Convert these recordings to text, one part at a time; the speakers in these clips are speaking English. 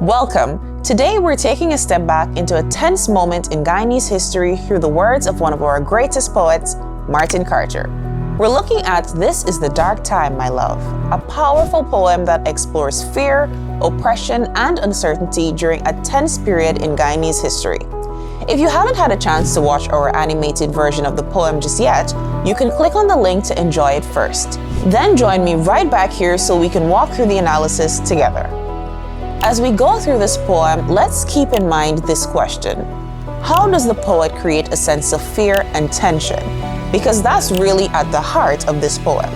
Welcome! Today we're taking a step back into a tense moment in Guyanese history through the words of one of our greatest poets, Martin Carter. We're looking at This is the Dark Time, My Love, a powerful poem that explores fear, oppression, and uncertainty during a tense period in Guyanese history. If you haven't had a chance to watch our animated version of the poem just yet, you can click on the link to enjoy it first. Then join me right back here so we can walk through the analysis together. As we go through this poem, let's keep in mind this question. How does the poet create a sense of fear and tension? Because that's really at the heart of this poem.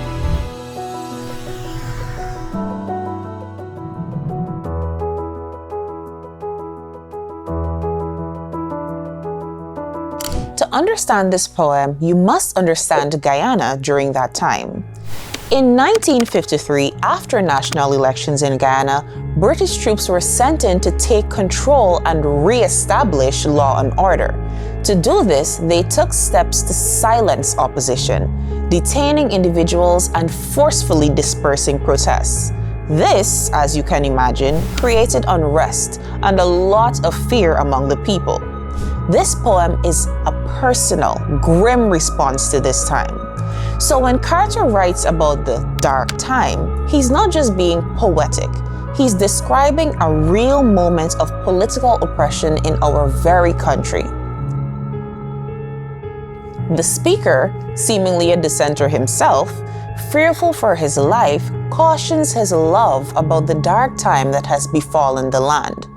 To understand this poem, you must understand Guyana during that time. In 1953, after national elections in Guyana, British troops were sent in to take control and re-establish law and order. To do this, they took steps to silence opposition, detaining individuals and forcefully dispersing protests. This, as you can imagine, created unrest and a lot of fear among the people. This poem is a personal, grim response to this time. So when Carter writes about the dark time, he's not just being poetic. He's describing a real moment of political oppression in our very country. The speaker, seemingly a dissenter himself, fearful for his life, cautions his love about the dark time that has befallen the land.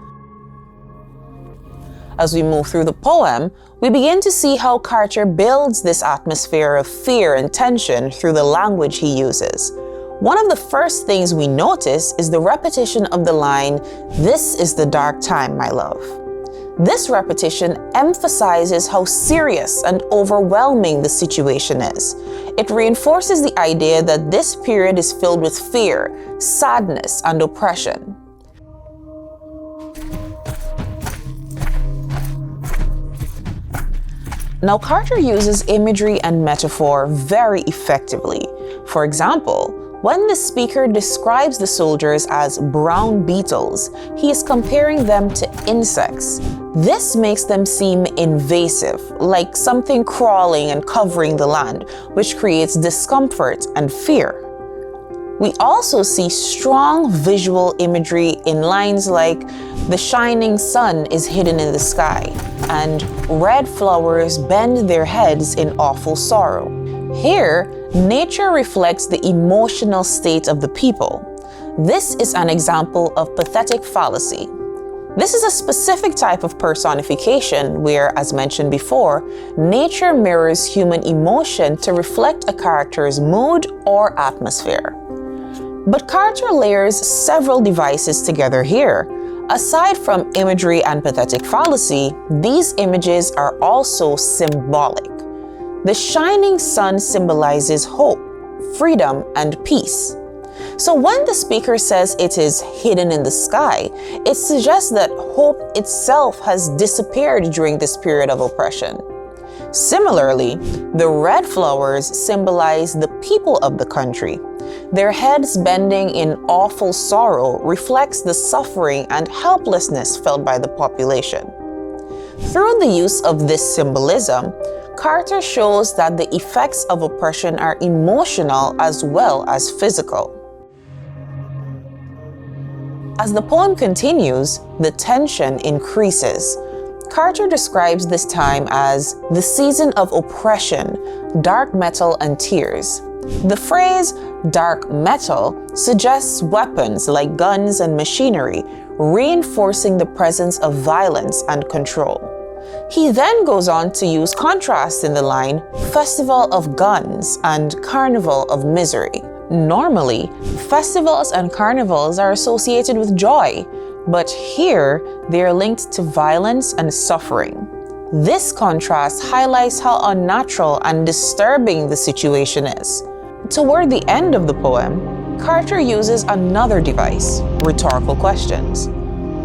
As we move through the poem, we begin to see how Carter builds this atmosphere of fear and tension through the language he uses. One of the first things we notice is the repetition of the line, "This is the dark time, my love." This repetition emphasizes how serious and overwhelming the situation is. It reinforces the idea that this period is filled with fear, sadness, and oppression. Now, Carter uses imagery and metaphor very effectively. For example, when the speaker describes the soldiers as brown beetles, he is comparing them to insects. This makes them seem invasive, like something crawling and covering the land, which creates discomfort and fear. We also see strong visual imagery in lines like, "The shining sun is hidden in the sky," and "Red flowers bend their heads in awful sorrow." Here, nature reflects the emotional state of the people. This is an example of pathetic fallacy. This is a specific type of personification where, as mentioned before, nature mirrors human emotion to reflect a character's mood or atmosphere. But Carter layers several devices together here. Aside from imagery and pathetic fallacy, these images are also symbolic. The shining sun symbolizes hope, freedom, and peace. So when the speaker says it is hidden in the sky, it suggests that hope itself has disappeared during this period of oppression. Similarly, the red flowers symbolize the people of the country. Their heads bending in awful sorrow reflects the suffering and helplessness felt by the population. Through the use of this symbolism, Carter shows that the effects of oppression are emotional as well as physical. As the poem continues, the tension increases. Carter describes this time as the season of oppression, dark metal, and tears. The phrase dark metal suggests weapons like guns and machinery, reinforcing the presence of violence and control. He then goes on to use contrast in the line Festival of Guns and Carnival of Misery. Normally, festivals and carnivals are associated with joy, but here they are linked to violence and suffering. This contrast highlights how unnatural and disturbing the situation is. Toward the end of the poem, Carter uses another device, rhetorical questions.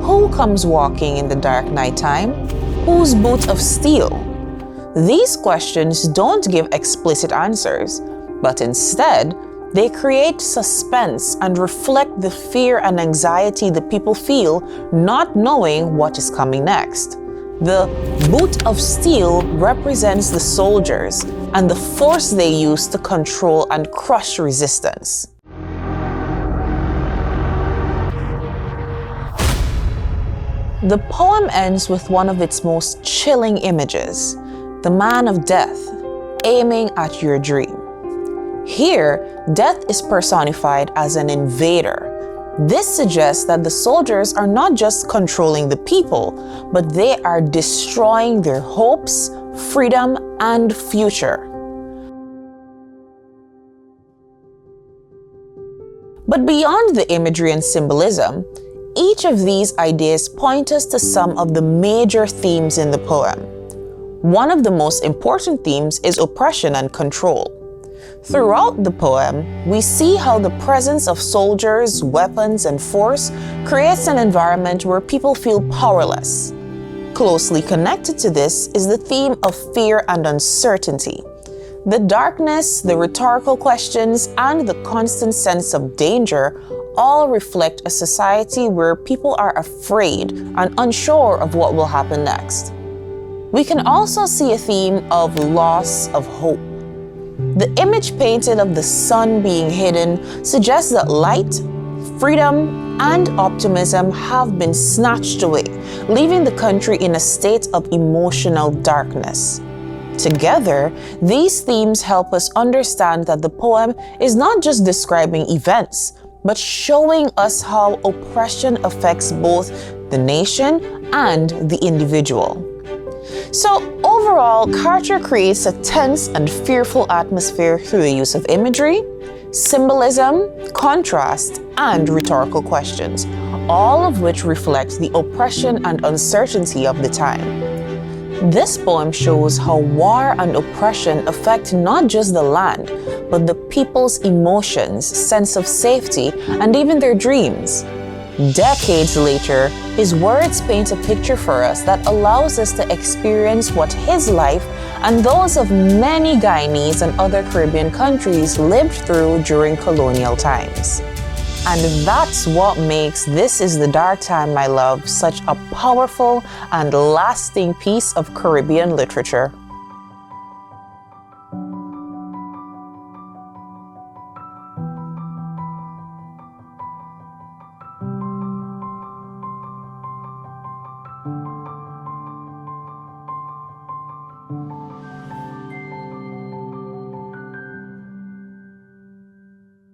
Who comes walking in the dark nighttime? Whose boot of steel? These questions don't give explicit answers, but instead, They create suspense and reflect the fear and anxiety that people feel not knowing what is coming next. The boot of steel represents the soldiers and the force they use to control and crush resistance. The poem ends with one of its most chilling images, the man of death aiming at your dream. Here, death is personified as an invader. This suggests that the soldiers are not just controlling the people, but they are destroying their hopes, freedom, and future. But beyond the imagery and symbolism, each of these ideas point us to some of the major themes in the poem. One of the most important themes is oppression and control. Throughout the poem, we see how the presence of soldiers, weapons, and force creates an environment where people feel powerless. Closely connected to this is the theme of fear and uncertainty. The darkness, the rhetorical questions, and the constant sense of danger all reflect a society where people are afraid and unsure of what will happen next. We can also see a theme of loss of hope. The image painted of the sun being hidden suggests that light, freedom, and optimism have been snatched away, leaving the country in a state of emotional darkness. Together, these themes help us understand that the poem is not just describing events, but showing us how oppression affects both the nation and the individual. So overall, Carter creates a tense and fearful atmosphere through the use of imagery, symbolism, contrast, and rhetorical questions, all of which reflect the oppression and uncertainty of the time. This poem shows how war and oppression affect not just the land, but the people's emotions, sense of safety, and even their dreams. Decades later, his words paint a picture for us that allows us to experience what his life and those of many Guyanese and other Caribbean countries lived through during colonial times. And that's what makes This Is the Dark Time, My Love such a powerful and lasting piece of Caribbean literature.